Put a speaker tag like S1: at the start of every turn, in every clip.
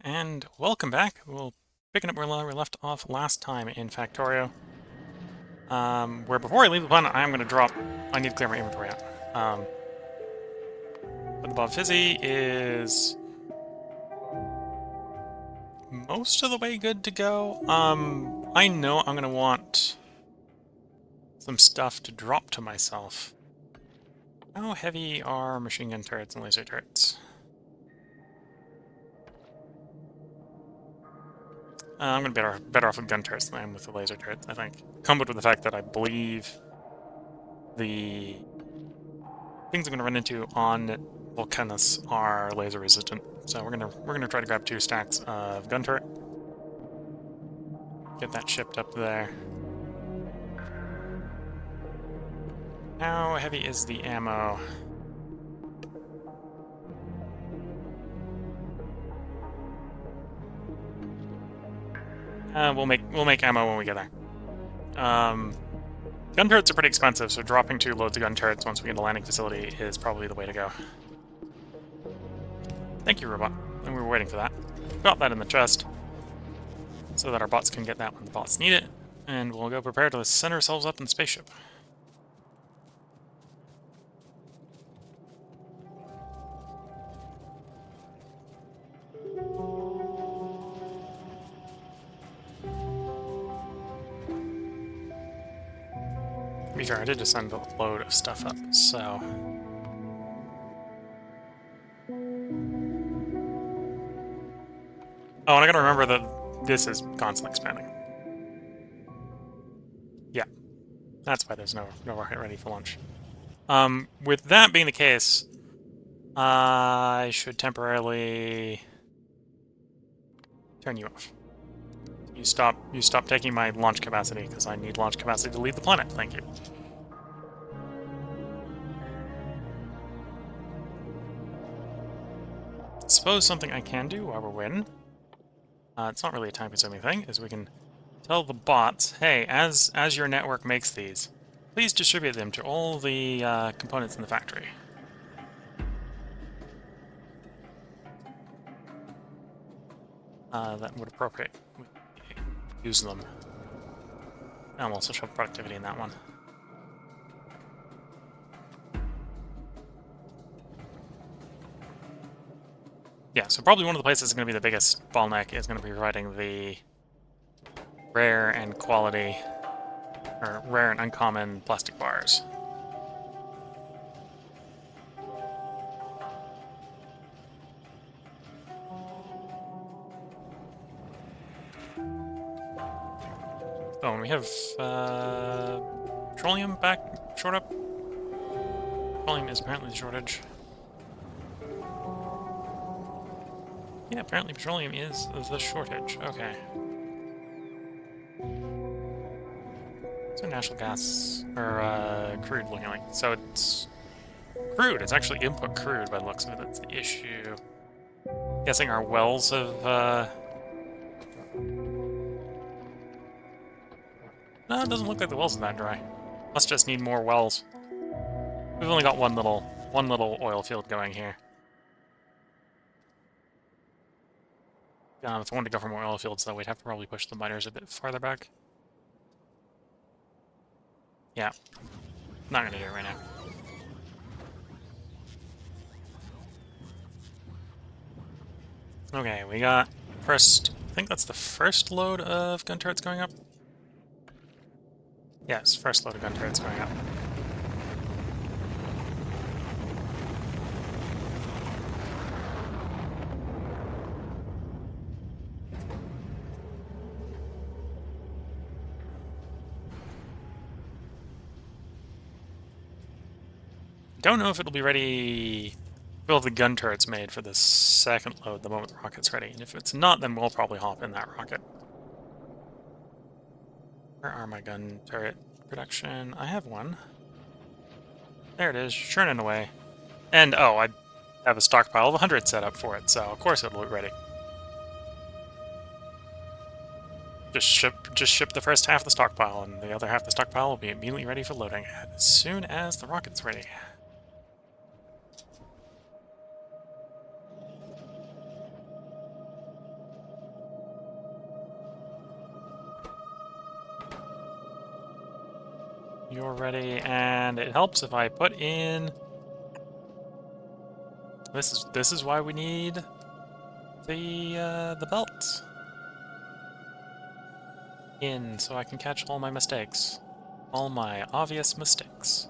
S1: And welcome back. We'll picking up where we left off last time in Factorio. Where before I leave the planet, I'm going to drop. I need to clear my inventory out. But the Bob Fizzy is most of the way good to go. I know I'm going to want some stuff to drop to myself. How heavy are machine gun turrets and laser turrets? I'm going to be better off with gun turrets than I am with the laser turrets, I think. Coupled with the fact that I believe the things I'm going to run into on Vulcanus are laser resistant. So we're gonna try to grab 2 stacks of gun turret. Get that shipped up there. How heavy is the ammo? We'll make ammo when we get there. Gun turrets are pretty expensive, so dropping 2 loads of gun turrets once we get to the landing facility is probably the way to go. Thank you, robot. And we were waiting for that. Got that in the chest, so that our bots can get that when the bots need it, and we'll go prepare to send ourselves up in the spaceship. To be fair, I did just send a load of stuff up, so... Oh, and I gotta remember that this is constantly expanding. Yeah, that's why there's no rocket ready for launch. With that being the case, I should temporarily turn you off. You stop taking my launch capacity, because I need launch capacity to leave the planet. Thank you. Suppose something I can do while we're waiting. It's not really a time-consuming thing, is we can tell the bots, hey, as your network makes these, please distribute them to all the components in the factory. That would appropriate use them. I'll also show productivity in that one. Yeah, so probably one of the places that's going to be the biggest bottleneck is going to be providing the rare and quality, or rare and uncommon plastic bars. Oh, and we have petroleum back short up. Petroleum is apparently the shortage. Yeah, apparently petroleum is the shortage. Okay. So natural gas, or crude looking like. So it's crude. It's actually input crude by the looks of it. That's the issue. Guessing our wells have, No, it doesn't look like the wells are that dry. Must just need more wells. We've only got one little oil field going here. If I wanted to go for more oil fields, though, we'd have to probably push the miners a bit farther back. Yeah. Not gonna do it right now. Okay, we got first... I think that's the first load of gun turrets going up. Yes, first load of gun turrets going up. Don't know if it'll be ready... We'll have the gun turrets made for the second load the moment the rocket's ready. And if it's not, then we'll probably hop in that rocket. Where are my gun turret production? I have one. There it is, churning away. And, oh, I have a stockpile of 100 set up for it, so of course it'll be ready. Just ship the first half of the stockpile, and the other half of the stockpile will be immediately ready for loading as soon as the rocket's ready. You're ready, and it helps if I put in... This is why we need the belts in, so I can catch all my mistakes. All my obvious mistakes.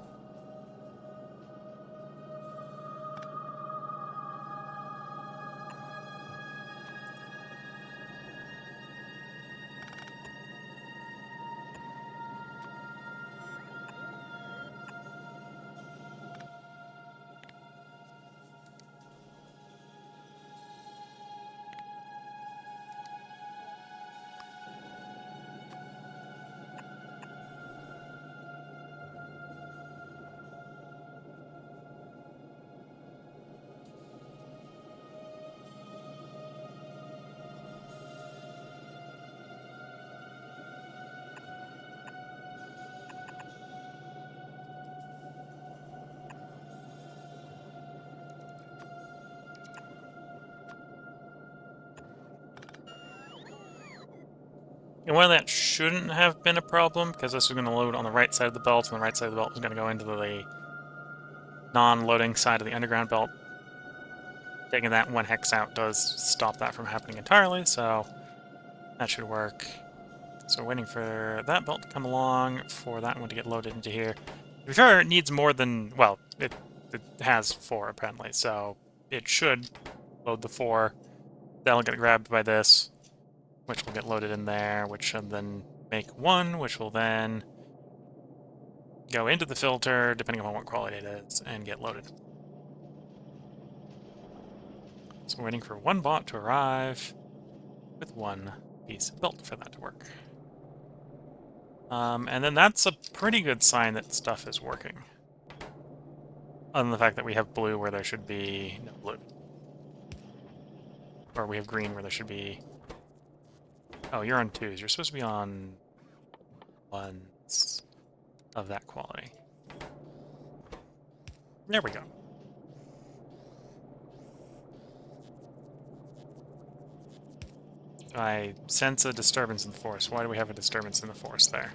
S1: And while that shouldn't have been a problem, because this was going to load on the right side of the belt, and the right side of the belt was going to go into the non-loading side of the underground belt, taking that one hex out does stop that from happening entirely, so that should work. So waiting for that belt to come along, for that one to get loaded into here. To be fair, it needs more than... well, it has 4, apparently, so it should load the 4. That'll get grabbed by this, which will get loaded in there, which should then make 1, which will then go into the filter, depending on what quality it is, and get loaded. So we're waiting for 1 bot to arrive with 1 piece of belt for that to work. And then that's a pretty good sign that stuff is working. Other than the fact that we have blue where there should be no blue. Or we have green where there should be... oh, you're on 2s. You're supposed to be on 1s of that quality. There we go. I sense a disturbance in the force. Why do we have a disturbance in the force there?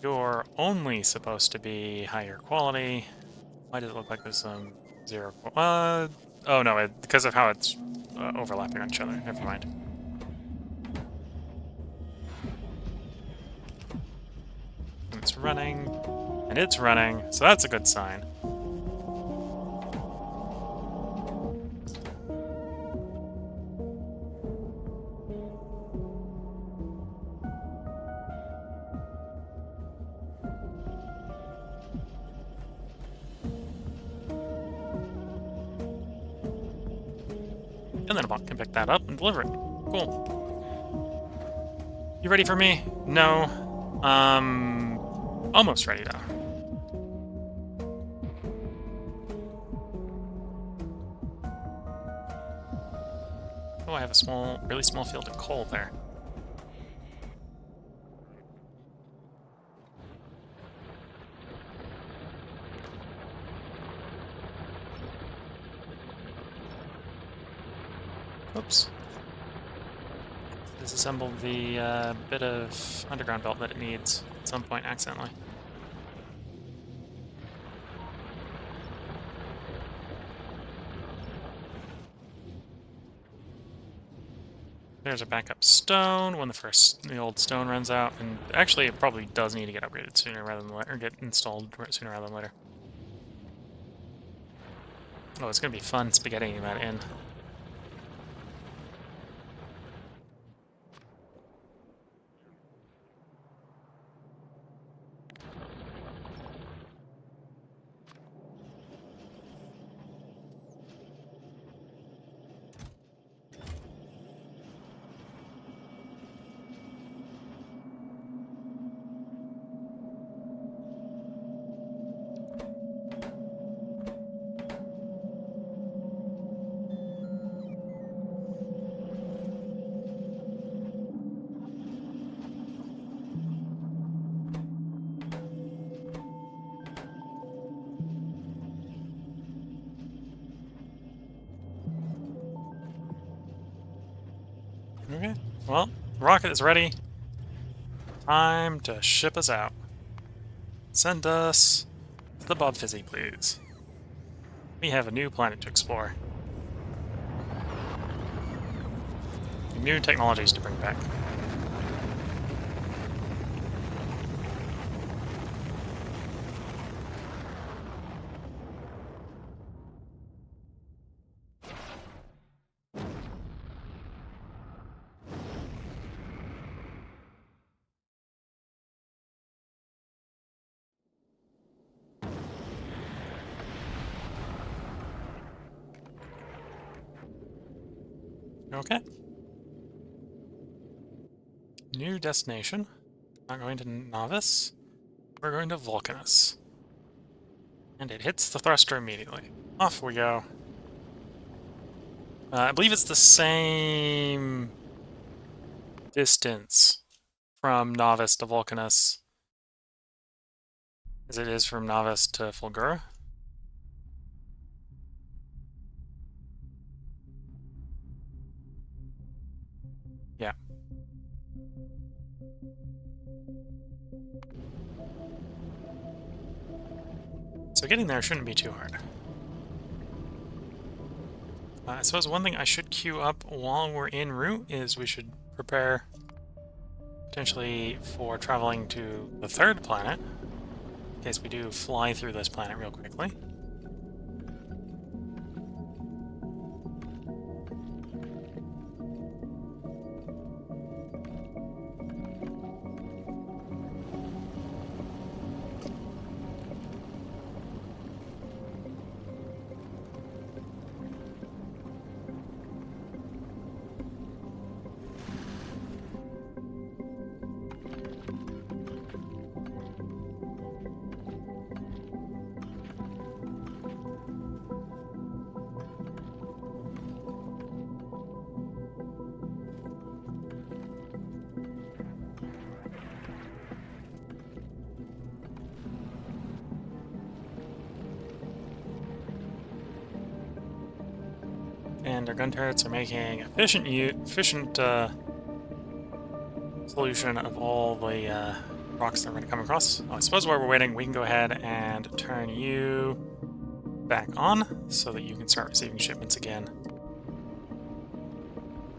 S1: You're only supposed to be higher quality. Why does it look like there's some 0... oh no, because of how it's overlapping on each other. Never mind. And it's running, and it's running, so that's a good sign. And then a bot can pick that up and deliver it. Cool. You ready for me? No. Almost ready, though. Oh, I have a really small field of coal there. Oops. Disassembled the bit of underground belt that it needs at some point accidentally. There's a backup stone when the old stone runs out, and actually it probably does need to get upgraded sooner rather than later, or get installed sooner rather than later. Oh, it's gonna be fun spaghettiing that in. Okay, well, the rocket is ready. Time to ship us out. Send us to the Bob Fizzy, please. We have a new planet to explore. New technologies to bring back. Okay. New destination. Not going to Novice. We're going to Vulcanus. And it hits the thruster immediately. Off we go. I believe it's the same distance from Novice to Vulcanus as it is from Novice to Fulgura. Yeah. So getting there shouldn't be too hard. I suppose one thing I should queue up while we're en route is we should prepare potentially for traveling to the third planet, in case we do fly through this planet real quickly. And our gun turrets are making efficient solution of all the rocks that we're going to come across. I suppose while we're waiting, we can go ahead and turn you back on so that you can start receiving shipments again.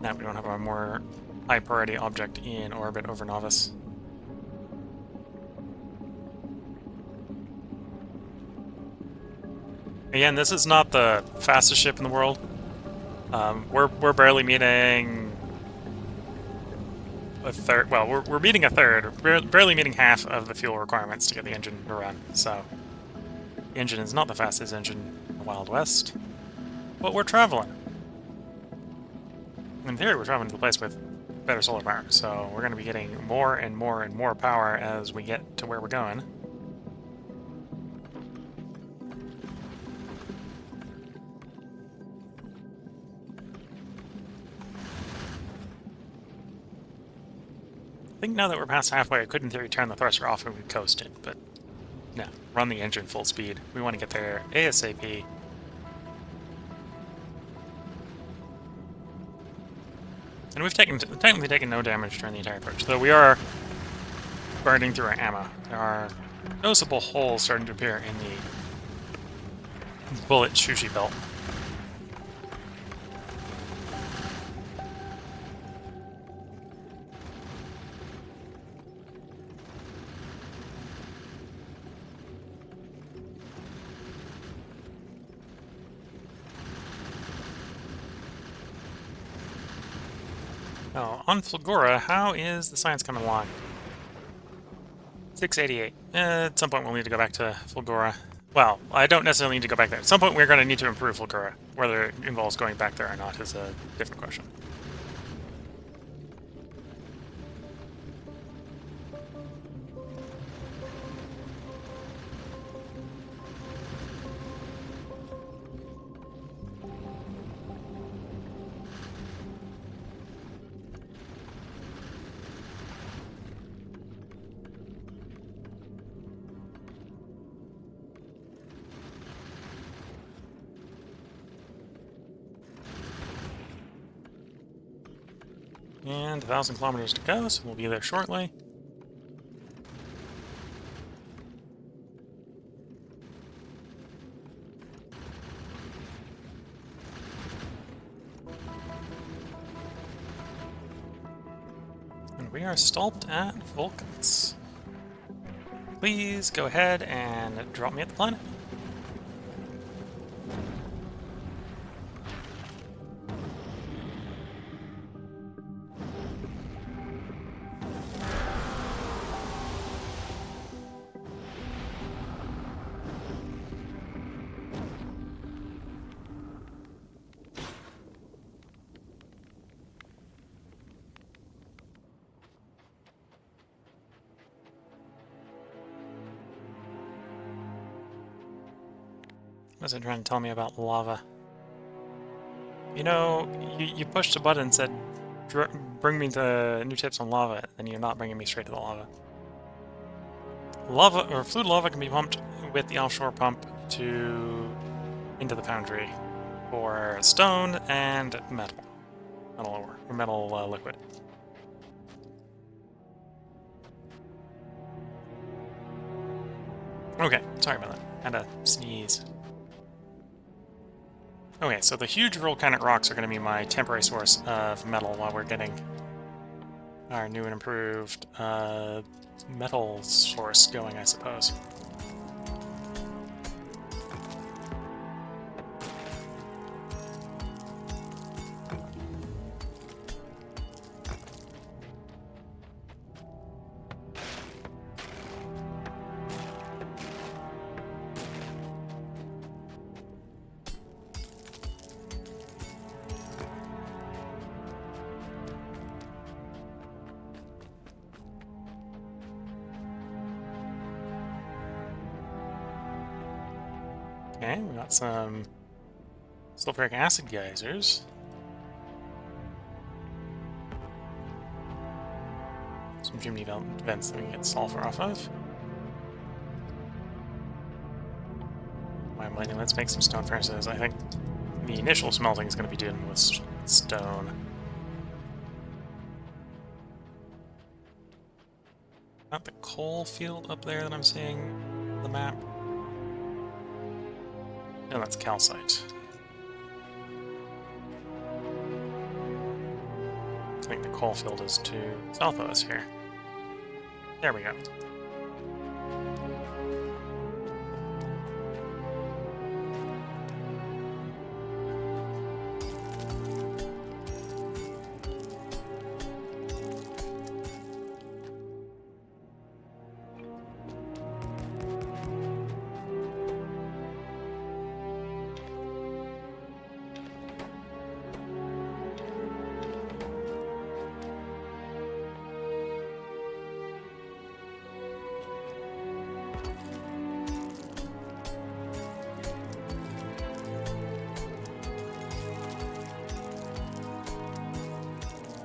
S1: Now we don't have a more high priority object in orbit over Novice. Again, this is not the fastest ship in the world. We're barely meeting a third. Well, we're meeting a third. We're barely meeting half of the fuel requirements to get the engine to run. So the engine is not the fastest engine in the Wild West, but we're traveling. In theory, we're traveling to the place with better solar power. So we're going to be getting more and more and more power as we get to where we're going. I think now that we're past halfway, I could in theory turn the thruster off and we coasted, but no, run the engine full speed. We want to get there ASAP. And we've technically taken no damage during the entire approach, though we are burning through our ammo. There are noticeable holes starting to appear in the bullet sushi belt. Now, on Fulgura, how is the science coming along? 688. At some point we'll need to go back to Fulgura. Well, I don't necessarily need to go back there. At some point we're going to need to improve Fulgura. Whether it involves going back there or not is a different question. And 1,000 kilometers to go, so we'll be there shortly. And we are stopped at Vulcanus. Please go ahead and drop me at the planet. What's it trying to tell me about lava? You know, you pushed a button and said, bring me to new tips on lava, and you're not bringing me straight to the lava. Lava, or fluid lava, can be pumped with the offshore pump into the foundry for stone and metal ore, or metal liquid. Okay, sorry about that. Had to sneeze. Okay, so the huge volcanic rocks are going to be my temporary source of metal while we're getting our new and improved metal source going, I suppose. Okay, we got some sulfuric acid geysers. Some chimney vents that we can get sulfur off of. Why am I waiting? Let's make some stone furnaces. I think the initial smelting is going to be dealing with stone. Not the coal field up there that I'm seeing on the map. No, that's calcite. I think the coal field is to south of us here. There we go.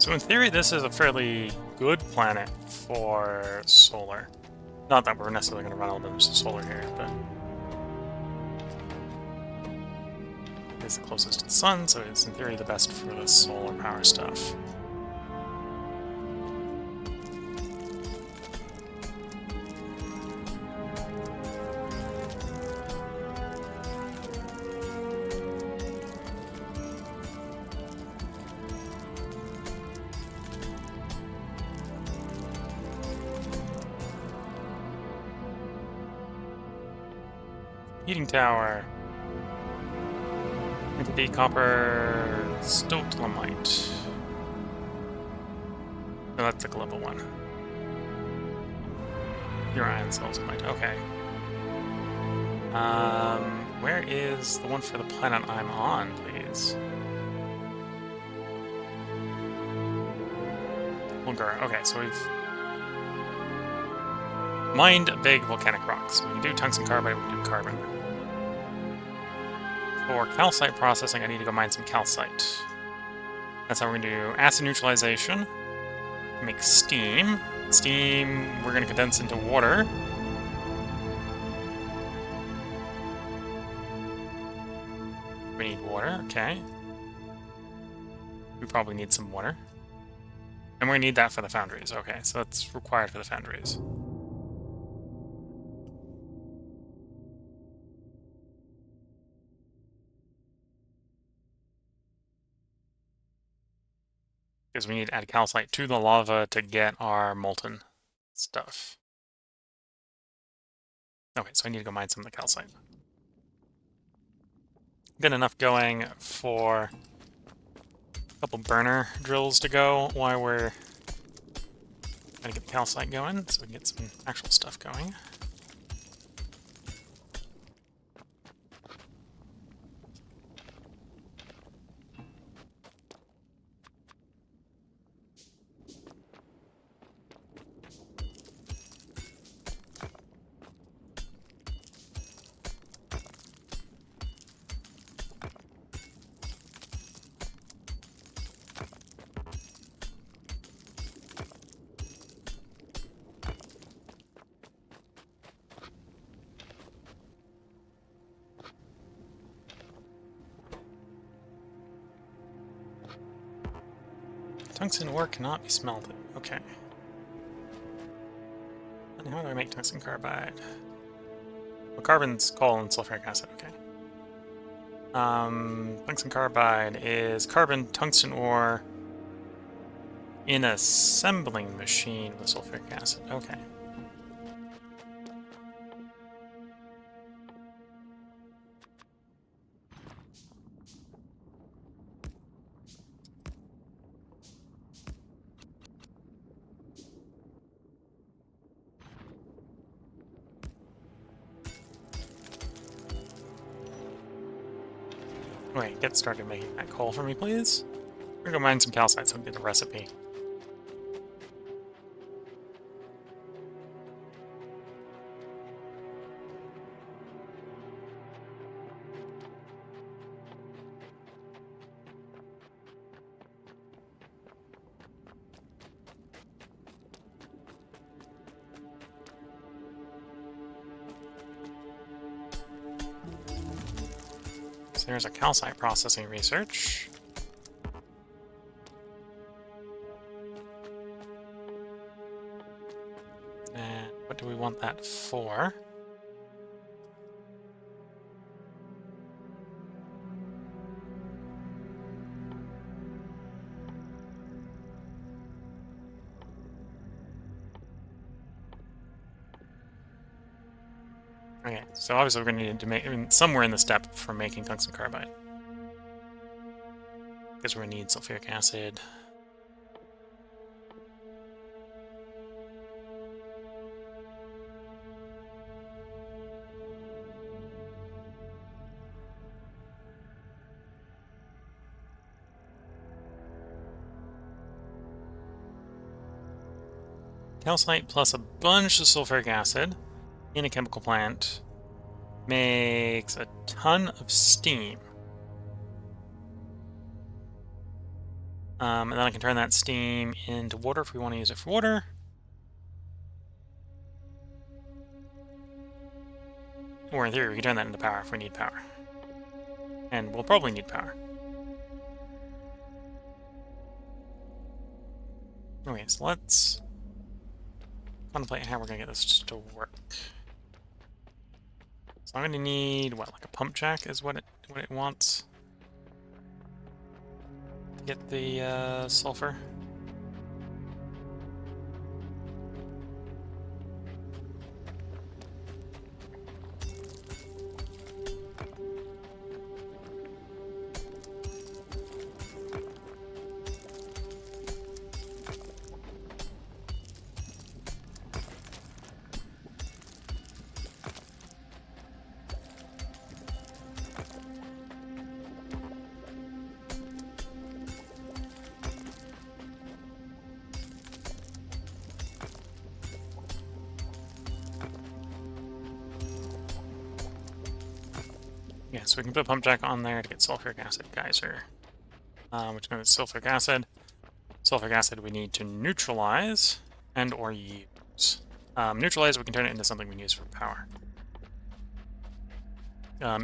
S1: So in theory, this is a fairly good planet for solar. Not that we're necessarily going to run all of solar here, but it's the closest to the sun, so it's in theory the best for the solar power stuff. Heating tower. Entity copper stotelamite. No, that's the level one. Your iron silzamite. Okay. Where is the one for the planet I'm on, please? Vulgar. Okay, so we've mined big volcanic rocks. We can do tungsten carbide, we can do carbon. For calcite processing, I need to go mine some calcite. That's how we're going to do acid neutralization. Make steam. Steam, we're going to condense into water. We need water, okay. We probably need some water. And we're going to need that for the foundries, okay. So that's required for the foundries. because we need to add calcite to the lava to get our molten stuff. Okay, so I need to go mine some of the calcite. Get enough going for a couple burner drills to go while we're trying to get the calcite going, so we can get some actual stuff going. Tungsten ore cannot be smelted. Okay. And how do I make tungsten carbide? Well, carbon's coal and sulfuric acid. Okay. Tungsten carbide is carbon tungsten ore in assembling machine with sulfuric acid. Okay. Wait, get started making that coal for me, please. I'm gonna go mine some calcite so I can get the recipe. So there's a calcite processing research. And what do we want that for? Okay, so obviously we're going to need to make somewhere in the step for making tungsten carbide. Because we're going to need sulfuric acid. Calcite plus a bunch of sulfuric acid in a chemical plant makes a ton of steam. And then I can turn that steam into water if we want to use it for water. Or in theory, we can turn that into power if we need power. And we'll probably need power. Okay, so let's contemplate how we're going to get this to work. So I'm going to need, what, like a pump jack is what it wants to get the sulfur. Yeah, so we can put a pump jack on there to get sulfuric acid geyser. Which is sulfuric acid. Sulfuric acid we need to neutralize and or use. Neutralize, we can turn it into something we can use for power.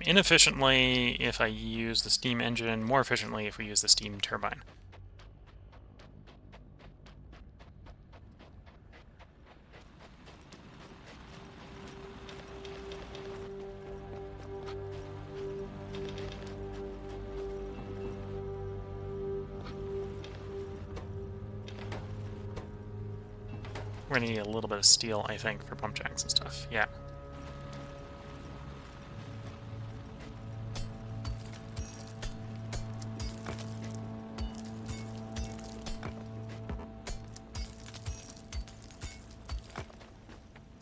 S1: Inefficiently if I use the steam engine, more efficiently if we use the steam turbine. We're gonna need a little bit of steel, I think, for pump jacks and stuff. Yeah.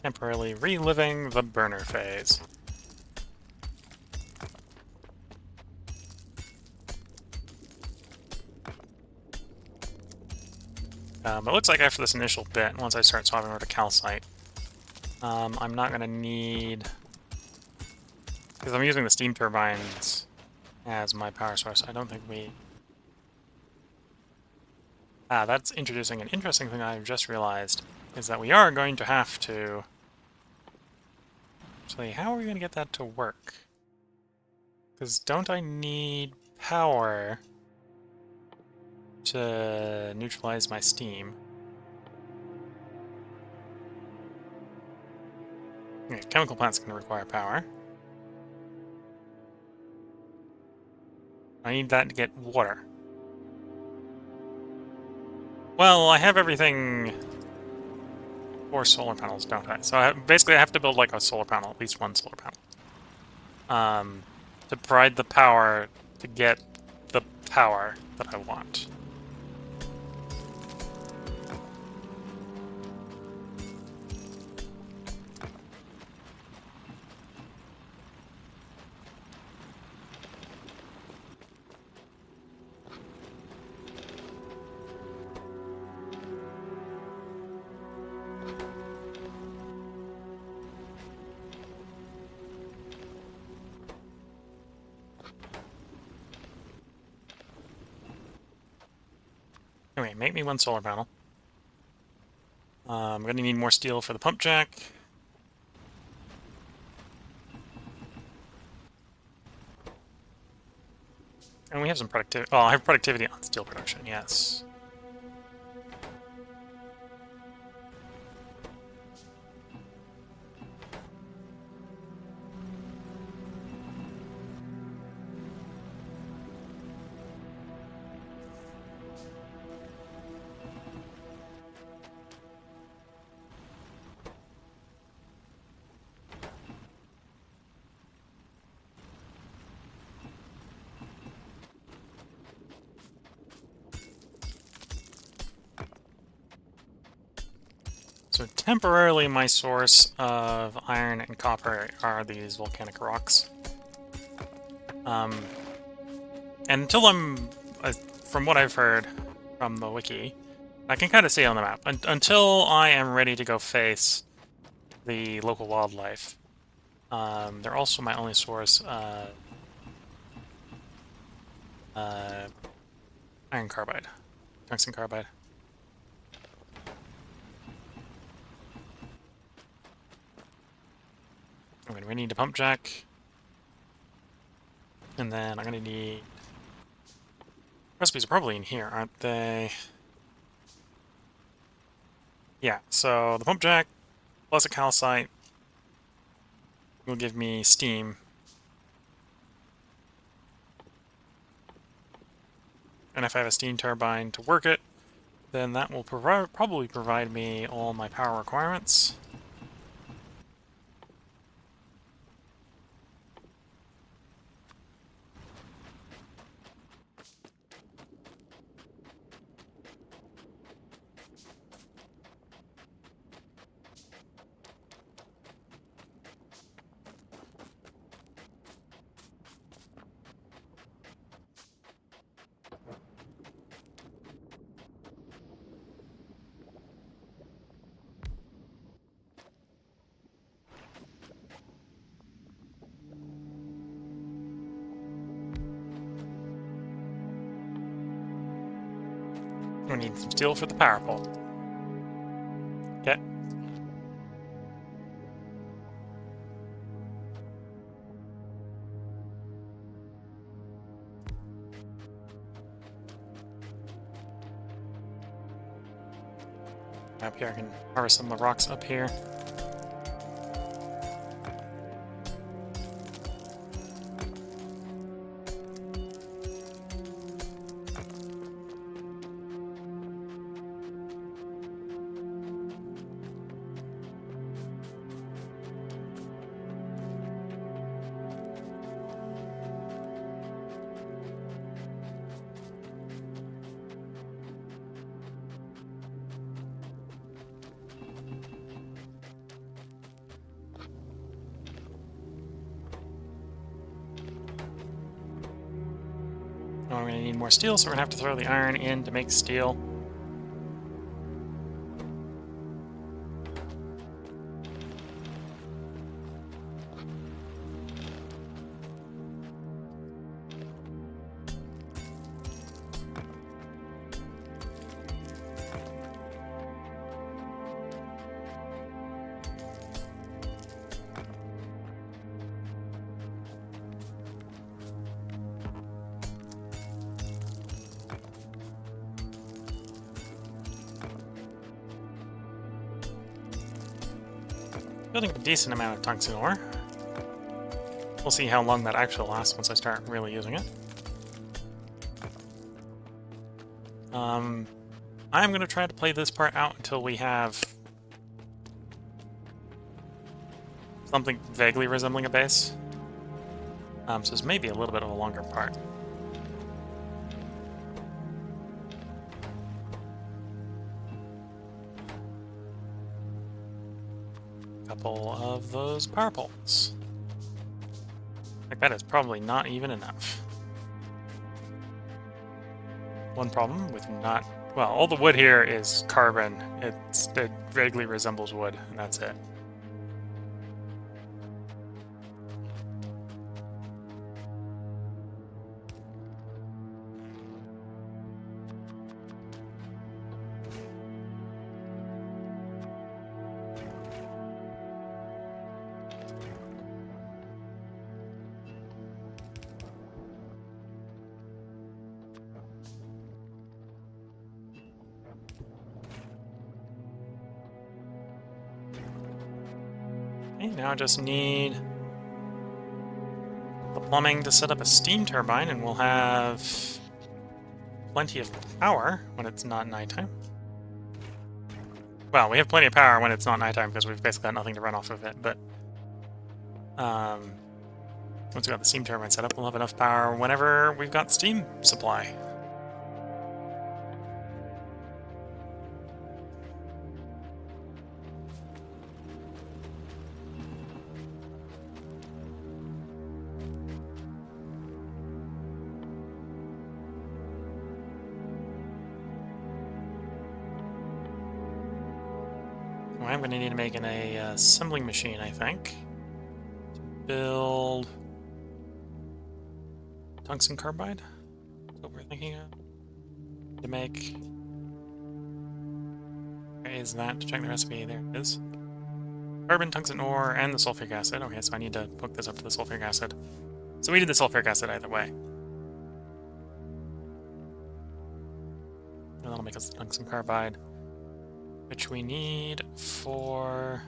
S1: Temporarily reliving the burner phase. It looks like after this initial bit, once I start swapping over to calcite, I'm not going to need... Because I'm using the steam turbines as my power source, I don't think we... that's introducing an interesting thing I've just realized, is that we are going to have to... Actually, how are we going to get that to work? Because don't I need power to neutralize my steam? Okay, chemical plant's going to require power. I need that to get water. Well, I have everything for solar panels, don't I? So basically I have to build like a solar panel, at least one solar panel. To provide the power to get the power that I want. Anyway, make me one solar panel. I'm gonna need more steel for the pump jack. And we have some productivity. Oh, I have productivity on steel production, yes. So temporarily my source of iron and copper are these volcanic rocks. And until I'm, from what I've heard from the wiki, I can kind of see on the map, until I am ready to go face the local wildlife. They're also my only source of iron carbide, tungsten carbide. I'm going to need a pump jack. And then I'm going to need... Recipes are probably in here, aren't they? Yeah, so the pump jack plus a calcite will give me steam. And if I have a steam turbine to work it, then that will probably provide me all my power requirements. We need some steel for the power pole. Okay. Up here, I can harvest some of the rocks up here. I'm going to need more steel, so we're going to have to throw the iron in to make steel. Building a decent amount of tungsten ore. We'll see how long that actually lasts once I start really using it. I'm going to try to play this part out until we have something vaguely resembling a base. So this may be a little bit of a longer part. Couple of those power poles. Like that is probably not even enough. One problem with not... Well, all the wood here is carbon. It vaguely resembles wood, and that's it. Okay, now I just need the plumbing to set up a steam turbine, and we'll have plenty of power when it's not nighttime. Well, we have plenty of power when it's not nighttime because we've basically got nothing to run off of it, but once we've got the steam turbine set up, we'll have enough power whenever we've got steam supply. I'm going to need to make an assembling machine, I think, to build tungsten carbide. That's what we're thinking of. To make... Where is that? To check the recipe, there it is. Carbon, tungsten ore, and the sulfuric acid. Okay, so I need to hook this up to the sulfuric acid. So we did the sulfuric acid either way. And that'll make us the tungsten carbide, which we need for...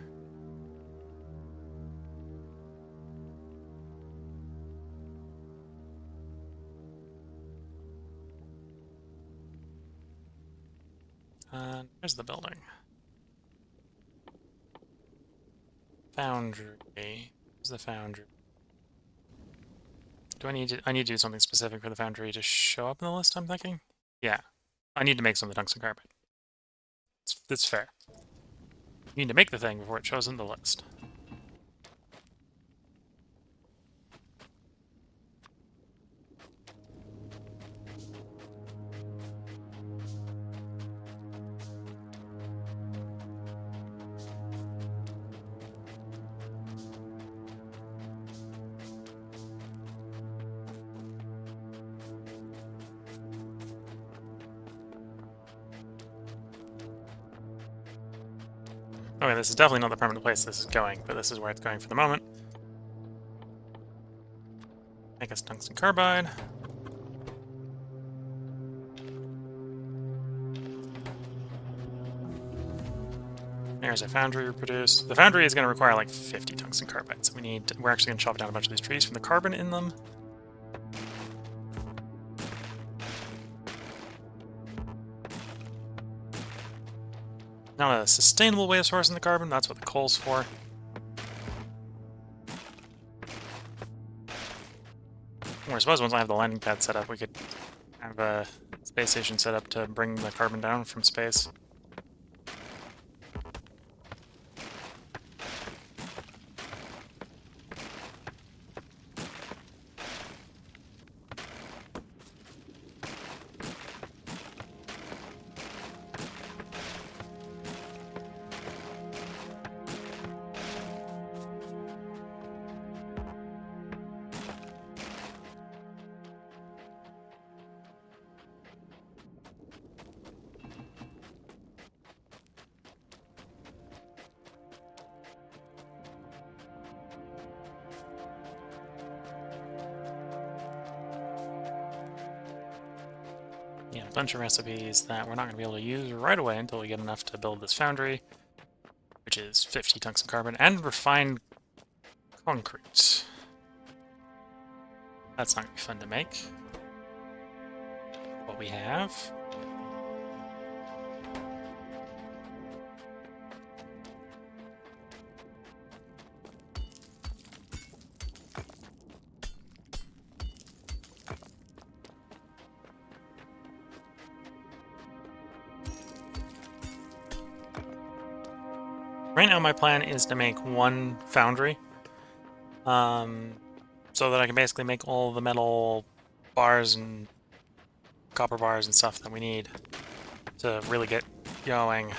S1: Where's the building? Foundry. Where's the foundry? Do I need to do something specific for the foundry to show up in the list, I'm thinking? Yeah. I need to make some of the tungsten carbide. It's fair. You need to make the thing before it shows in the list. Okay, this is definitely not the permanent place this is going, but this is where it's going for the moment. Make us tungsten carbide. There's a foundry we produce. The foundry is going to require like 50 tungsten carbide, so we're actually going to chop down a bunch of these trees from the carbon in them. Not a sustainable way of sourcing the carbon, that's what the coal's for. Or I suppose once I have the landing pad set up, we could have a space station set up to bring the carbon down from space. a bunch of recipes that we're not going to be able to use right away until we get enough to build this foundry, which is 50 tungsten carbon and refined concrete. That's not going to be fun to make. What we have. Right now my plan is to make one foundry, so that I can basically make all the metal bars and copper bars and stuff that we need to really get going.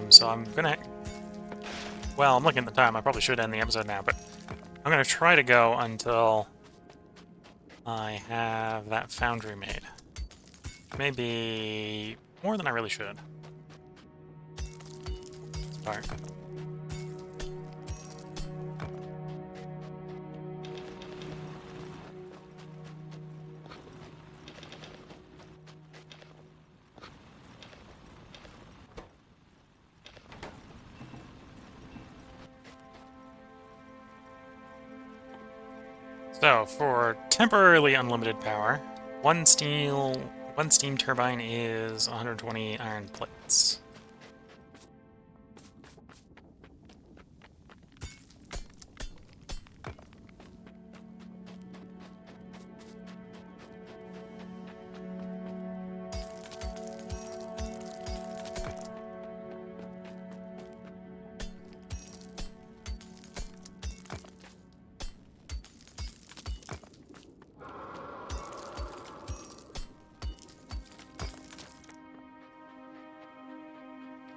S1: So I'm gonna... Well, I'm looking at the time. I probably should end the episode now, but I'm gonna try to go until I have that foundry made. Maybe more than I really should. Start. So, for temporarily unlimited power, one steam turbine is 120 iron plates.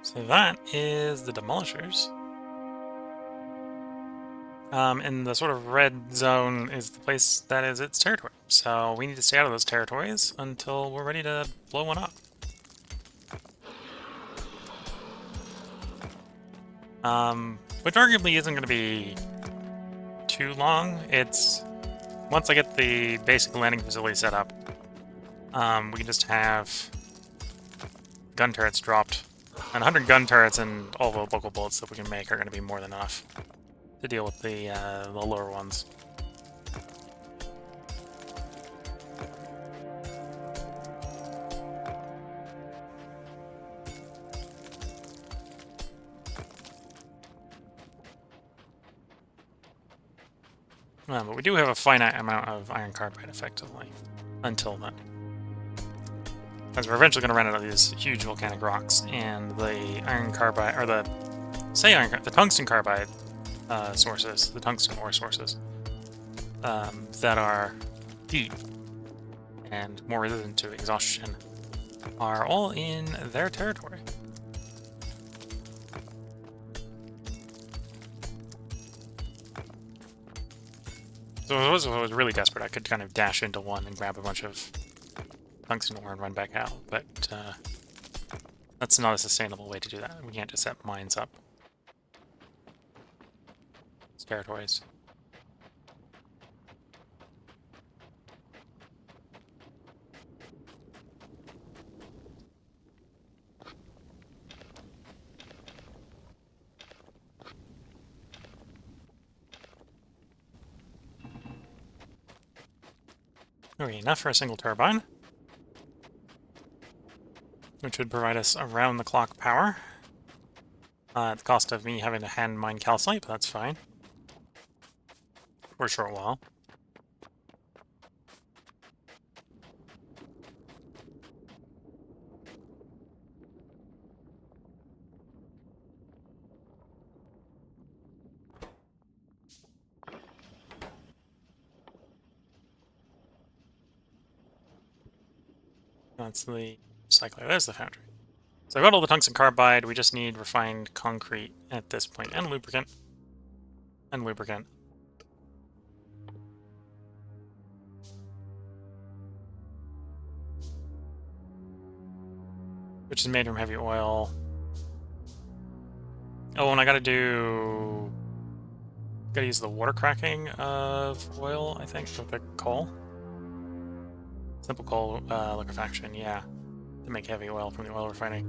S1: So that is the demolishers. And the sort of red zone is the place that is its territory. So we need to stay out of those territories until we're ready to blow one up. Which arguably isn't going to be too long. It's... Once I get the basic landing facility set up, we can just have gun turrets dropped. And 100 gun turrets and all the local bullets that we can make are going to be more than enough to deal with the lower ones. But we do have a finite amount of iron carbide, effectively, until then. As we're eventually going to run out of these huge volcanic rocks, and the iron carbide, or the tungsten carbide sources, the tungsten ore sources, that are deep and more resistant to exhaustion, are all in their territory. So if I was really desperate, I could kind of dash into one and grab a bunch of tungsten ore and run back out, but that's not a sustainable way to do that. We can't just set mines up. It's territories. Okay, enough for a single turbine, which would provide us around-the-clock power at the cost of me having to hand mine calcite, but that's fine for a short while. That's the recycler. There's the foundry. So I got all the tungsten carbide. We just need refined concrete at this point, and lubricant. And lubricant. Which is made from heavy oil. Oh, and I gotta do Gotta use the water cracking of oil, I think, with the coal. Simple coal liquefaction, yeah. To make heavy oil from the oil refining.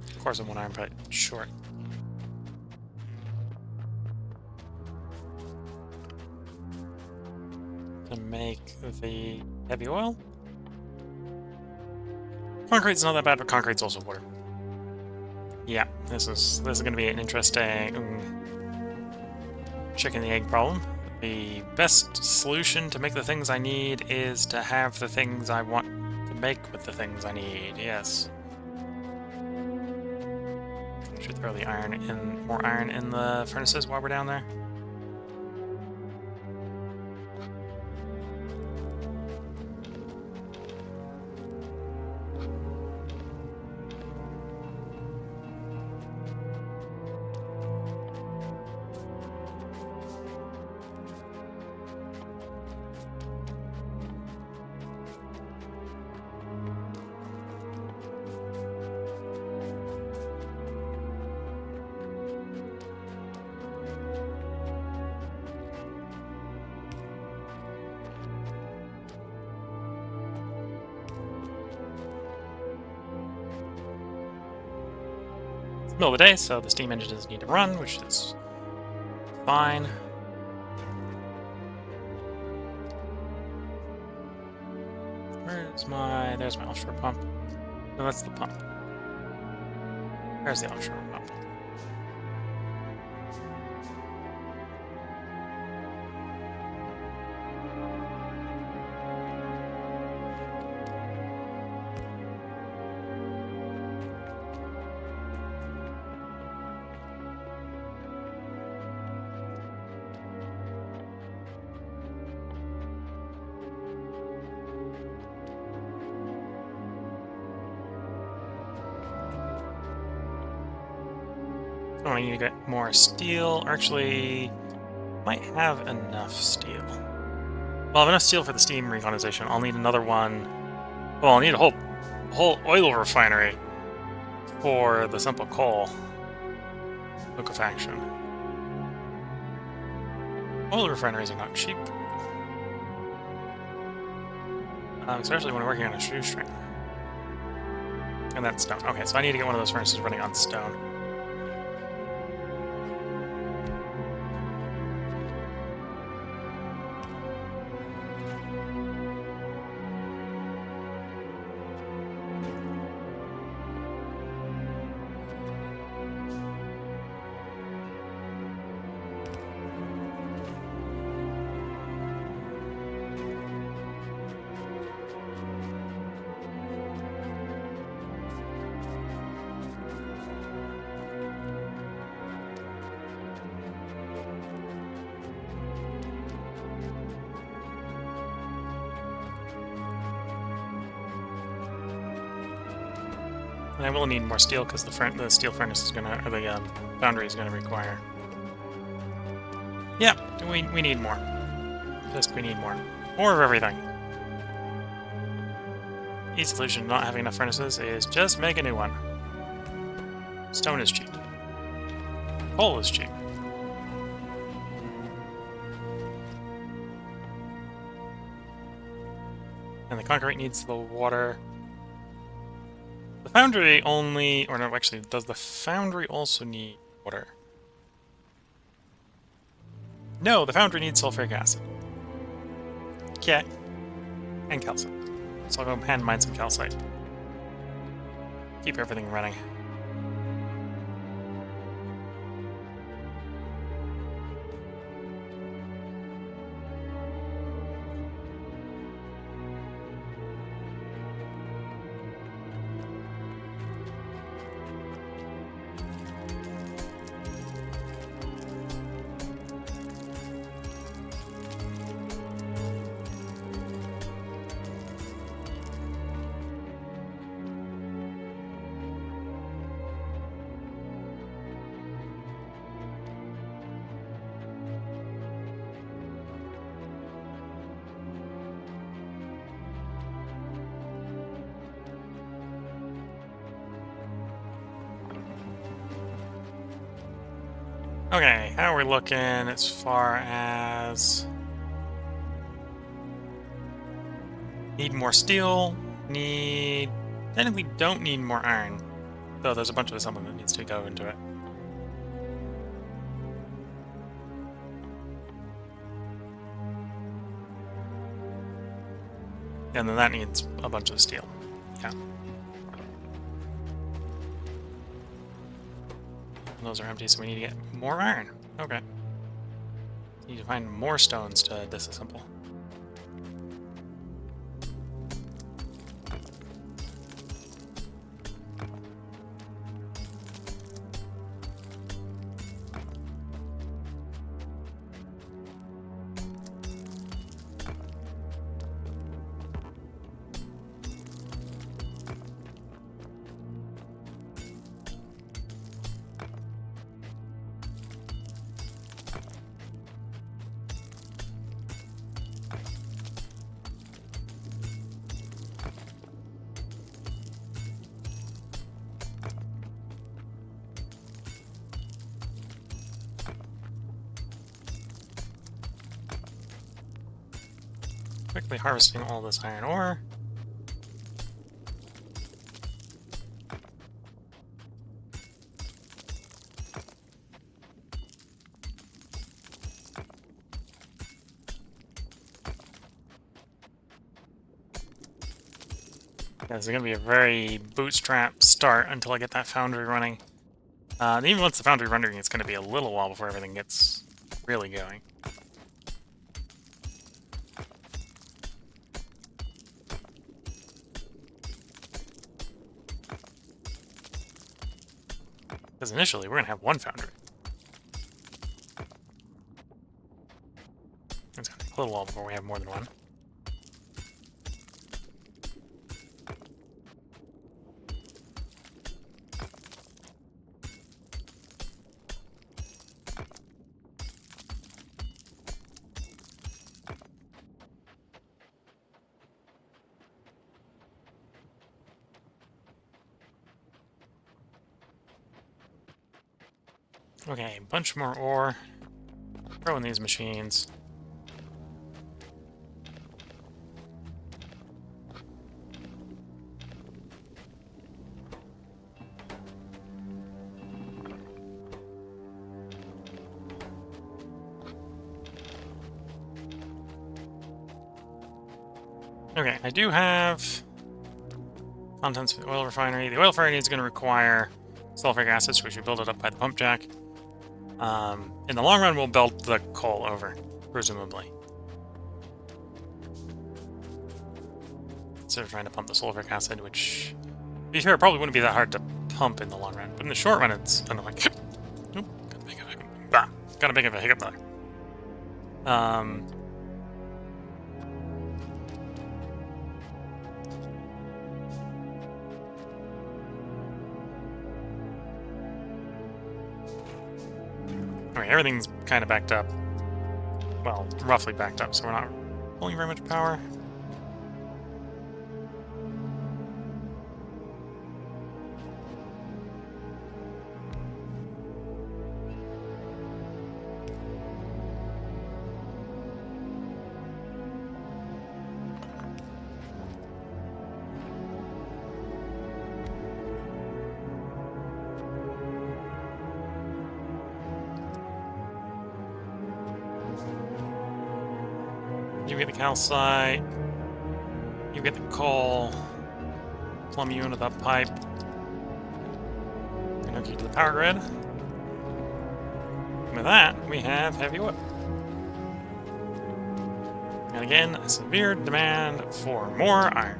S1: Of course, I'm 1 iron pipe short. To make the heavy oil. Concrete's not that bad, but concrete's also water. Yeah, this is going to be an interesting chicken and egg problem. The best solution to make the things I need is to have the things I want to make with the things I need. Yes. Should throw the iron in, more iron in the furnaces while we're down there. Middle of the day, so the steam engine doesn't need to run, which is fine. Where's my... there's my offshore pump. No, that's the pump. There's the offshore pump. Oh, I need to get more steel. Actually, might have enough steel. Well, I have enough steel for the steam recondensation. I'll need another one. Well, I'll need a whole oil refinery for the simple coal liquefaction. Oil refineries are not cheap. Especially when working on a shoestring. And that's stone. Okay, so I need to get one of those furnaces running on stone. And I will need more steel because the steel furnace is gonna, or the foundry is gonna require. Yeah, we need more. We need more. More of everything. Easy solution to not having enough furnaces is just make a new one. Stone is cheap. Coal is cheap. And the concrete needs the water. The foundry only, or no, actually, does the foundry also need water? No, the foundry needs sulfuric acid. Okay. And calcite. So I'll go hand mine some calcite. Keep everything running. Okay, how are we looking as far as... Need more steel, technically don't need more iron, though there's a bunch of something that needs to go into it. And then that needs a bunch of steel. Yeah. Those are empty, so we need to get more iron. Okay. Need to find more stones to disassemble. Quickly harvesting all this iron ore. Yeah, this is going to be a very bootstrap start until I get that foundry running. Even once the foundry running, it's going to be a little while before everything gets really going. Because initially, we're going to have one foundry. It's going to take a little while before we have more than one. Okay, a bunch more ore. Throw in these machines. Okay, I do have contents for the oil refinery. The oil refinery is going to require sulfuric acid, so we should build it up by the pump jack. In the long run, we'll belt the coal over, presumably. Instead of trying to pump the sulfuric acid, which, to be fair, probably wouldn't be that hard to pump in the long run. But in the short run, it's annoying. Nope, got a big of a hiccup there. Okay, everything's kind of backed up. Well, roughly backed up, so we're not pulling very much power. You get the calcite, you get the coal, plumb you into that pipe, and hook you to the power grid. And with that, we have heavy wood. And again, a severe demand for more iron.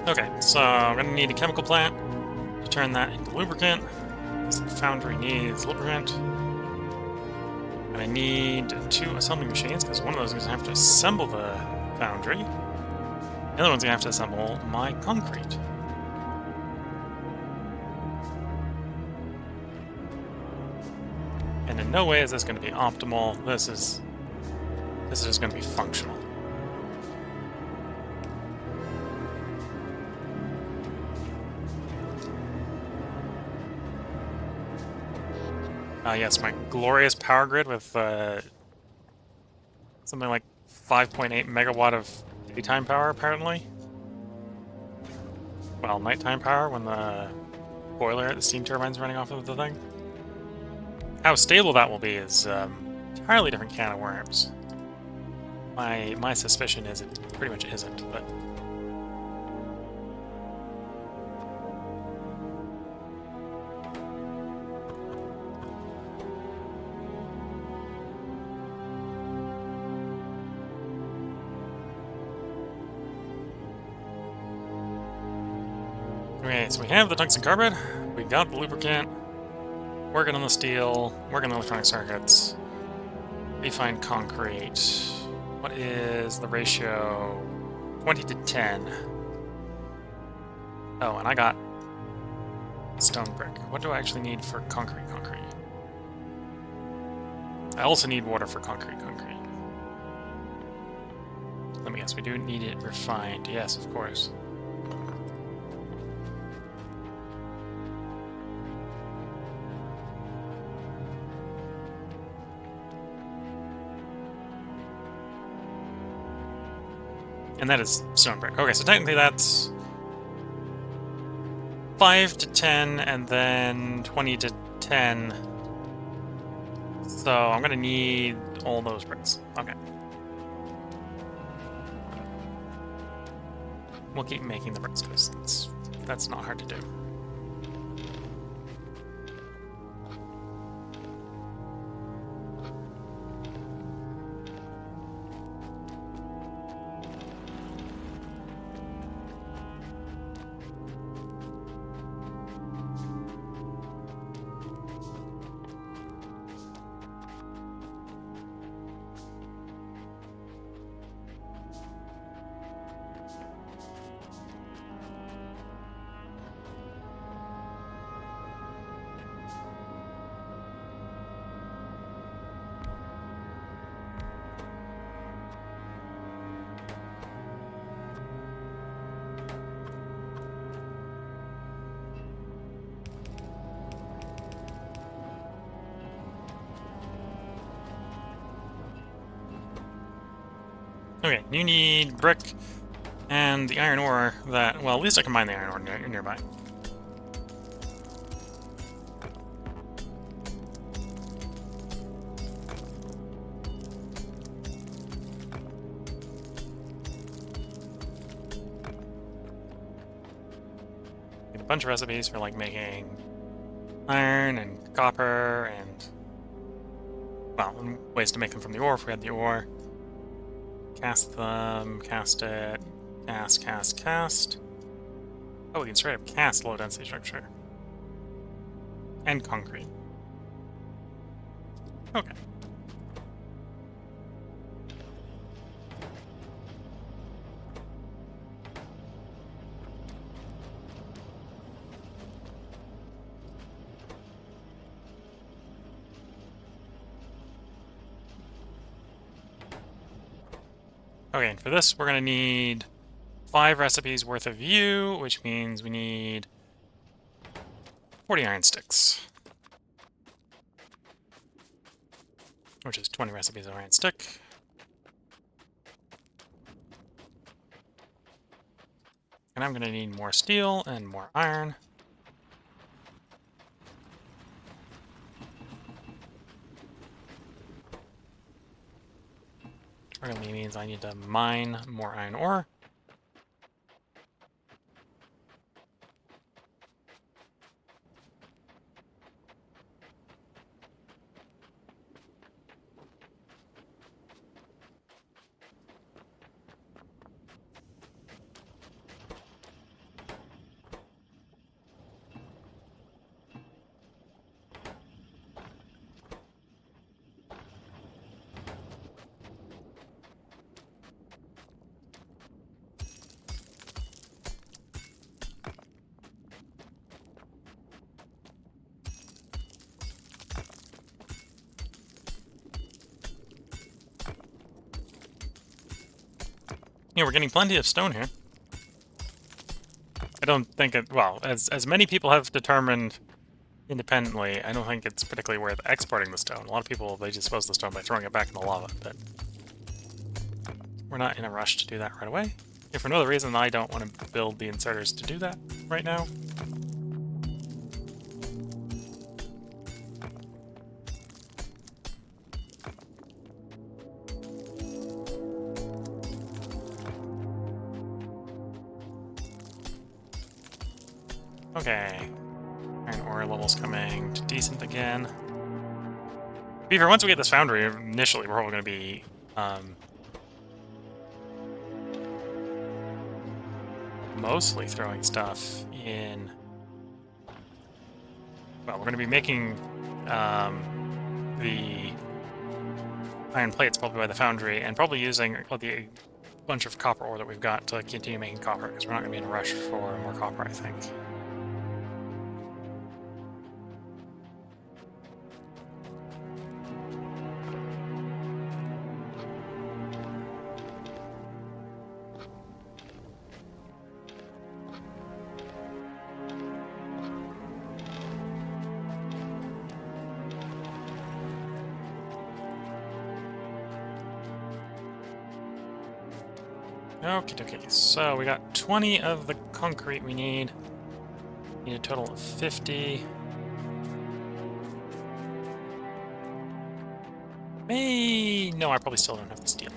S1: Okay, so I'm going to need a chemical plant to turn that into lubricant. This foundry needs lubricant. And I need 2 assembly machines, because one of those is going to have to assemble the foundry. The other one's going to have to assemble my concrete. And in no way is this going to be optimal. This is just going to be functional. Yes, my glorious power grid with something like 5.8 megawatt of daytime power, apparently. Well, nighttime power when the boiler, the steam turbine's running off of the thing. How stable that will be is entirely different can of worms. My suspicion is it pretty much isn't, but... Okay, so we have the tungsten carbide, we got the lubricant, working on the steel, working on the electronic circuits, refined concrete. What is the ratio? 20 to 10. Oh, and I got stone brick. What do I actually need for concrete? I also need water for concrete. Let me guess, we do need it refined. Yes, of course. And that is stone brick. Okay, so technically that's 5 to 10 and then 20 to 10. So I'm gonna need all those bricks. Okay. We'll keep making the bricks because that's not hard to do. Okay, you need brick and the iron ore that... Well, at least I can mine the iron ore nearby. Get a bunch of recipes for, like, making iron and copper and... Well, and ways to make them from the ore if we had the ore. Cast them, cast it, cast. Oh, we can straight up cast low density structure. And concrete. Okay. Okay, and for this, we're going to need 5 recipes worth of U, which means we need 40 iron sticks. Which is 20 recipes of iron stick. And I'm going to need more steel and more iron. Really means I need to mine more iron ore. Yeah, we're getting plenty of stone here. I don't think it... Well, as many people have determined independently, I don't think it's particularly worth exporting the stone. A lot of people, they dispose of the stone by throwing it back in the lava, but we're not in a rush to do that right away. If for no other reason, I don't want to build the inserters to do that right now. Okay. Iron ore levels coming to decent again. Beaver, once we get this foundry, initially we're probably going to be mostly throwing stuff in... Well, we're going to be making the iron plates probably by the foundry, and probably using the bunch of copper ore that we've got to continue making copper, because we're not going to be in a rush for more copper, I think. Okay, so we got 20 of the concrete we need. Need a total of 50. No, I probably still don't have the steel.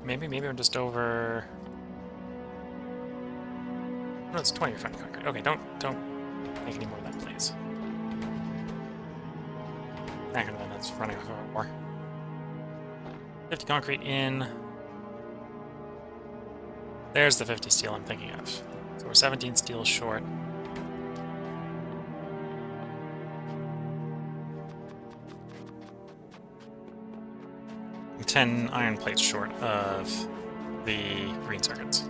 S1: Maybe I'm just over... No, it's 20 refined concrete. Okay, don't make any more of that, please. That's running off of more. 50 concrete in. There's the 50 steel I'm thinking of. So we're 17 steel short. I'm 10 iron plates short of the green circuits.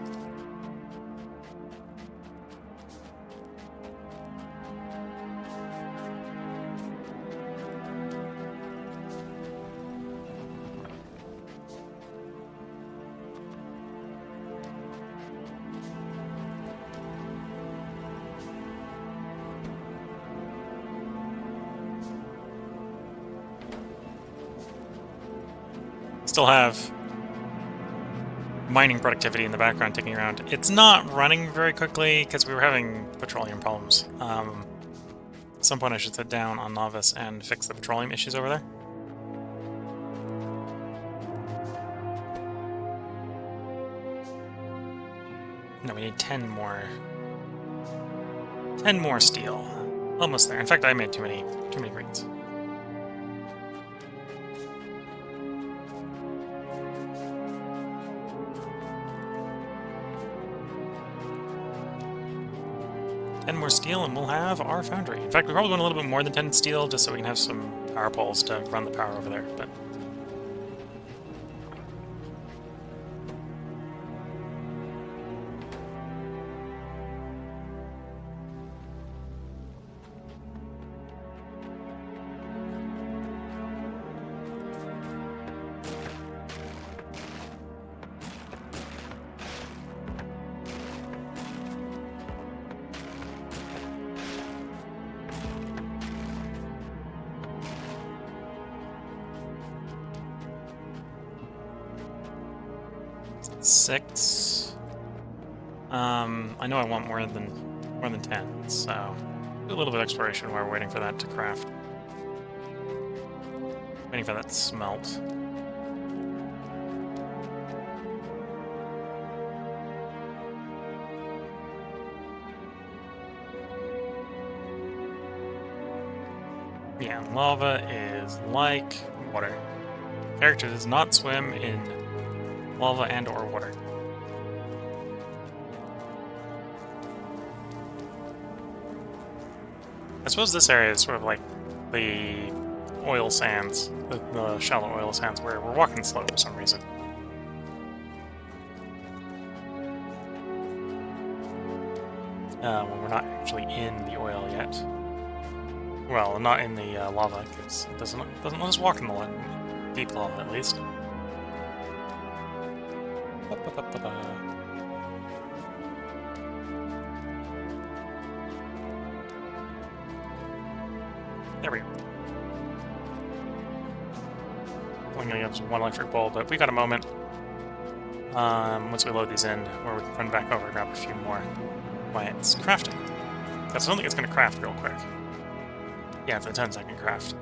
S1: Still have mining productivity in the background ticking around. It's not running very quickly because we were having petroleum problems. At some point I should sit down on Novice and fix the petroleum issues over there. No, we need 10 more. 10 more steel. Almost there. In fact, I made too many greens. More steel and we'll have our foundry. In fact, we probably want a little bit more than 10 steel just so we can have some power poles to run the power over there, but... Six. I know I want more than 10, so do a little bit of exploration while we're waiting for that to craft. Waiting for that to smelt. Yeah, lava is like water. Character does not swim in lava and or water. I suppose this area is sort of like the oil sands, the shallow oil sands, where we're walking slow for some reason. When we're not actually in the oil yet. Well, not in the lava, because it doesn't let us walk in the deep lava, at least. There we go. Only gonna have one electric bulb, but we got a moment. Once we load these in, where we can run back over and grab a few more. Why, it's crafting. That's something it's gonna craft real quick. Yeah, it's a 10-second craft.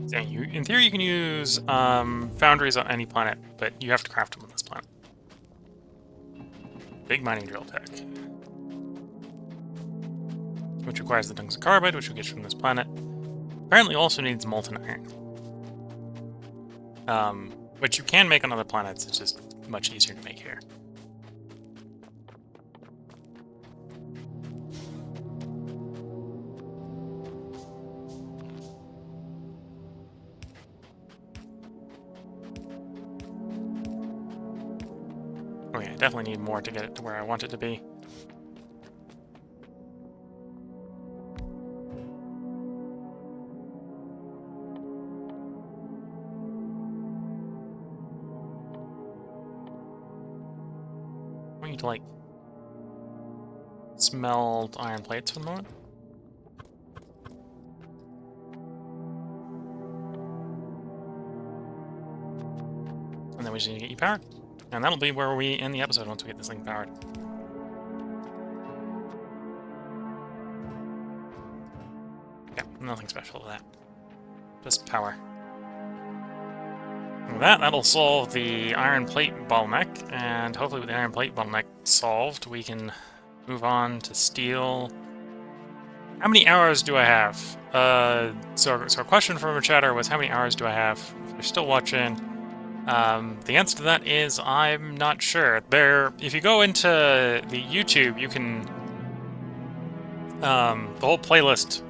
S1: Yeah, in theory, you can use foundries on any planet, but you have to craft them on this planet. Big mining drill tech. Which requires the tungsten carbide, which we get from this planet. Apparently also needs molten iron. Which you can make on other planets, it's just much easier to make here. Oh yeah, I definitely need more to get it to where I want it to be. I need to, like, smelt iron plates for the moment. And then we just need to get you powered. And that'll be where we end the episode once we get this thing powered. Yeah, nothing special to that. Just power. And that'll solve the iron plate bottleneck, and hopefully with the iron plate bottleneck solved, we can move on to steel. How many hours do I have? So our question from a chatter was, how many hours do I have? If you're still watching, the answer to that is, I'm not sure. If you go into the YouTube, you can, the whole playlist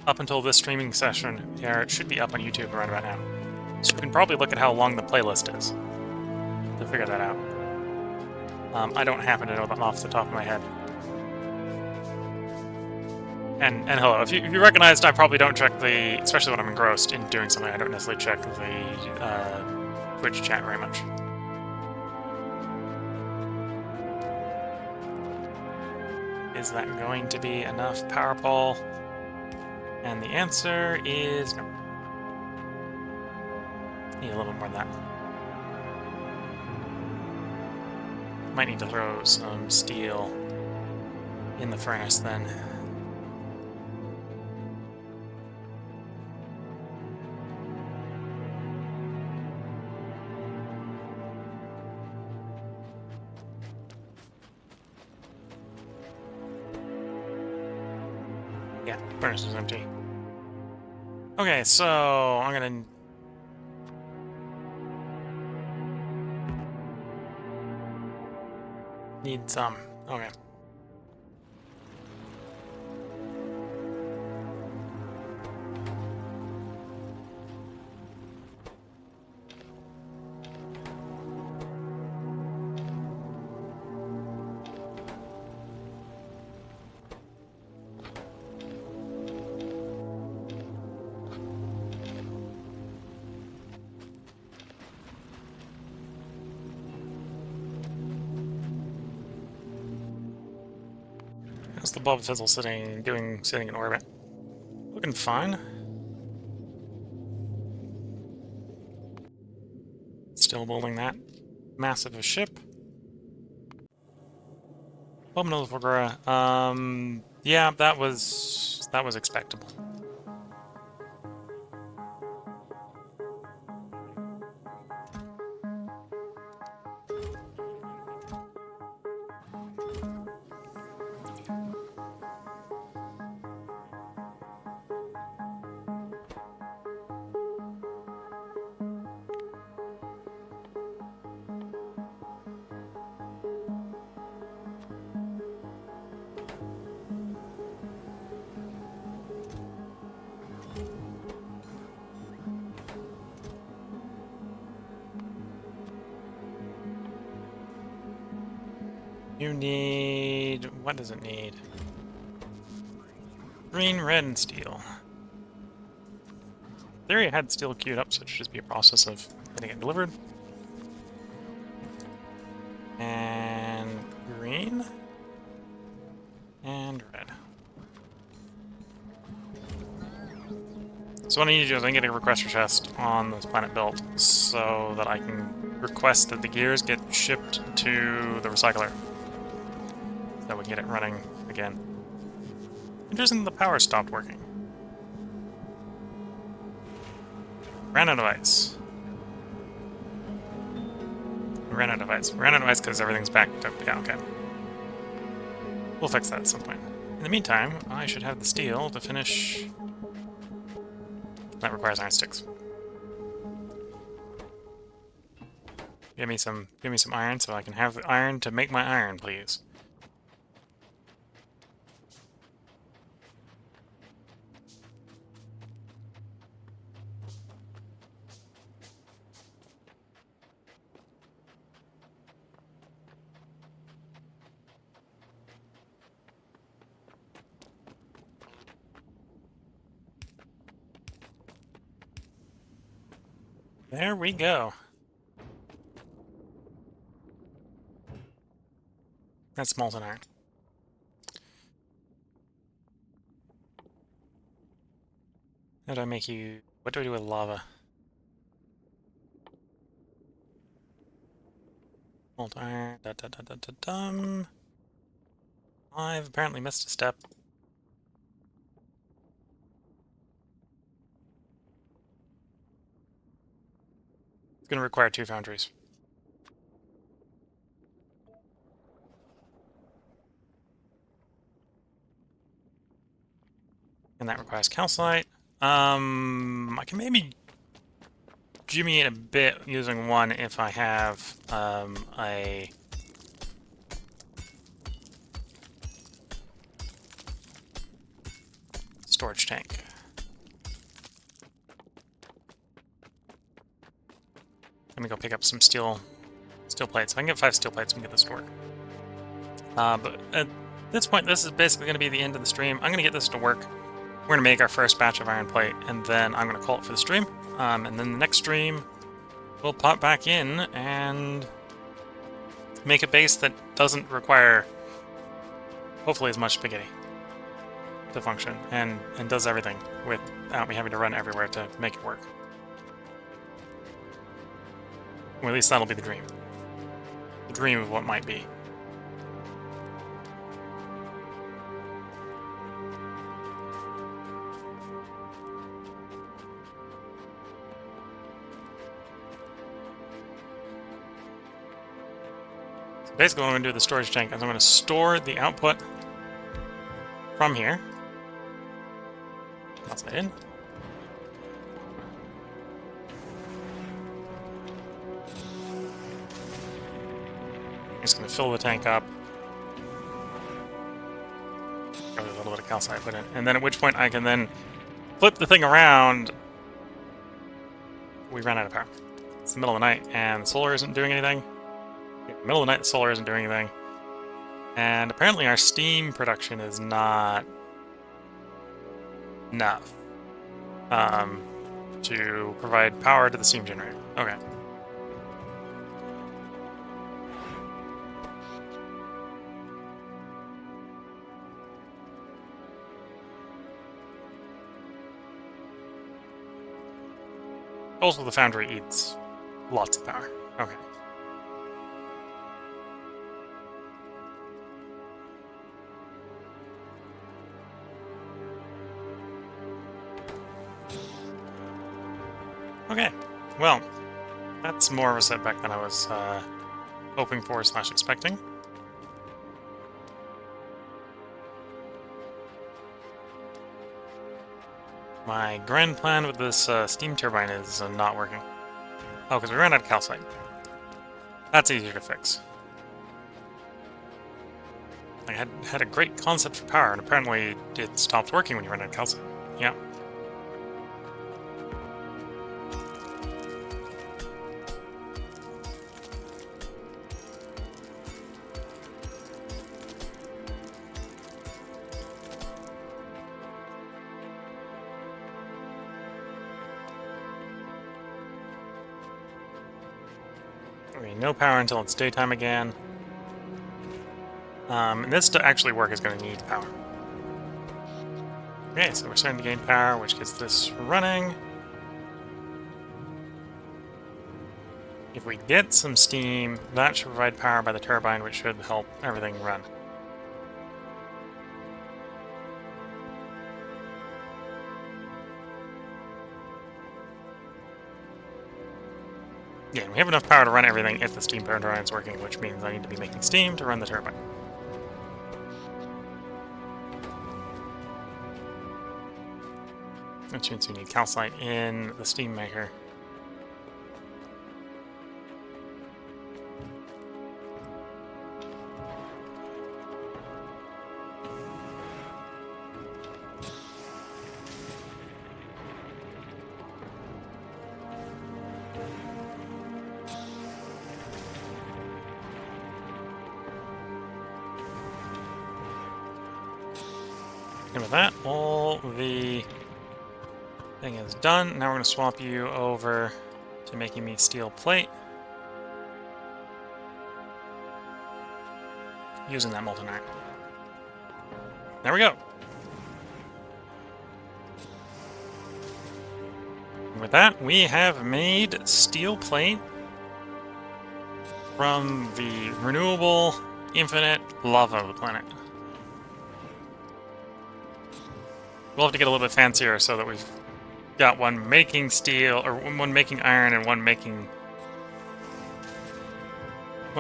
S1: up until this streaming session here, it should be up on YouTube right about now. So you can probably look at how long the playlist is to figure that out. I don't happen to know that off the top of my head. And hello, if you recognized, I probably don't check the, especially when I'm engrossed in doing something, I don't necessarily check the Twitch chat very much. Is that going to be enough power pole? And the answer is no. Need a little bit more than that. Might need to throw some steel in the furnace then. Yeah, furnace is empty. Okay, so I'm gonna need some. Okay. How's the bulb fizzle sitting in orbit? Looking fine. Still building that massive a ship. Bulb nose Vulgura. Yeah, that was expectable. You need... what does it need? Green, red, and steel. In theory, I had steel queued up, so it should just be a process of getting it delivered. And green. And red. So what I need to do is I need to get a requester chest on this planet built so that I can request that the gears get shipped to the recycler. So that we can get it running again. Interesting, the power stopped working. Ran out of ice. Ran out of ice. Ran out of ice because everything's backed up. Yeah, okay. We'll fix that at some point. In the meantime, I should have the steel to finish... That requires iron sticks. Give me some iron so I can have the iron to make my iron, please. There we go. That's molten iron. How do I make you... What do I do with lava? Molten iron... Da-da-da-da-da-dum. I've apparently missed a step. It's going to require 2 foundries. And that requires calcite. I can maybe jimmy it a bit using 1 if I have a storage tank. Let me go pick up some steel plates. If I can get 5 steel plates, we can get this to work. But at this point, this is basically going to be the end of the stream. I'm going to get this to work. We're going to make our first batch of iron plate, and then I'm going to call it for the stream. And then the next stream, we'll pop back in and make a base that doesn't require, hopefully, as much spaghetti to function, and does everything without me having to run everywhere to make it work. Or at least that'll be the dream. The dream of what might be. Basically, what I'm going to do with the storage tank is I'm going to store the output from here. Toss that in. I'm just going to fill the tank up. Probably a little bit of calcite put in. And then at which point I can then flip the thing around. We ran out of power. It's the middle of the night and the solar isn't doing anything. In the middle of the night, the solar isn't doing anything. And apparently our steam production is not enough to provide power to the steam generator. Okay. Also, the foundry eats lots of power. Okay. Okay, well, that's more of a setback than I was hoping for / expecting. My grand plan with this steam turbine is not working. Oh, because we ran out of calcite. That's easier to fix. I had a great concept for power, and apparently it stopped working when you ran out of calcite. Yeah. Okay, no power until it's daytime again. And this to actually work is going to need power. Okay, so we're starting to gain power, which gets this running. If we get some steam, that should provide power by the turbine, which should help everything run. Yeah, we have enough power to run everything if the steam turbine is working, which means I need to be making steam to run the turbine. Which means we need calcite in the steam maker. And with that, all the thing is done. Now we're going to swap you over to making me steel plate. Using that molten iron. There we go. And with that, we have made steel plate from the renewable, infinite lava of the planet. We'll have to get a little bit fancier so that we've got one making steel, or one making iron, and one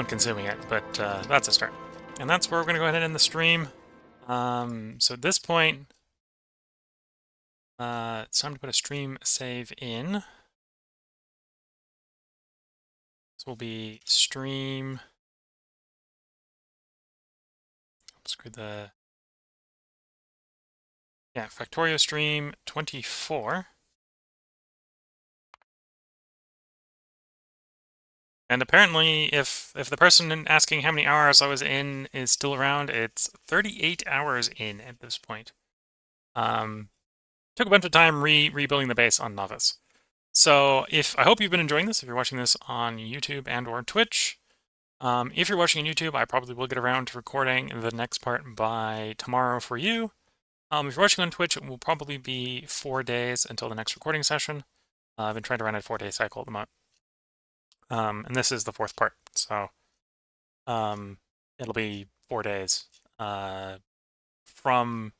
S1: consuming it, but that's a start. And that's where we're going to go ahead and end the stream. So at this point, it's time to put a stream save in. This will be stream. Screw the. Yeah, Factorio stream 24. And apparently, if the person asking how many hours I was in is still around, it's 38 hours in at this point. Took a bunch of time rebuilding the base on Novice. So I hope you've been enjoying this. If you're watching this on YouTube and or Twitch, if you're watching on YouTube, I probably will get around to recording the next part by tomorrow for you. If you're watching on Twitch, it will probably be 4 days until the next recording session. I've been trying to run a 4-day cycle at the moment. And this is the 4th part, so it'll be 4 days from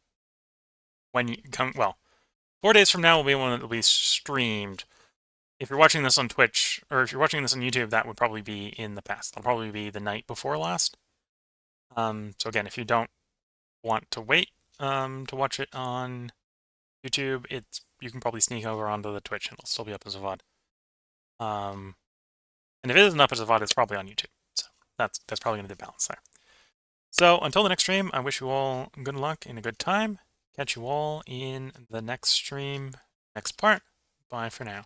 S1: when you come. Well, 4 days from now will be when it'll be streamed. If you're watching this on Twitch, or if you're watching this on YouTube, that would probably be in the past. It'll probably be the night before last. So again, if you don't want to wait to watch it on YouTube, you can probably sneak over onto the Twitch and it'll still be up as a VOD. And if it isn't up as a VOD, it's probably on YouTube. So that's probably going to be the balance there. So until the next stream, I wish you all good luck and a good time. Catch you all in the next stream, next part. Bye for now.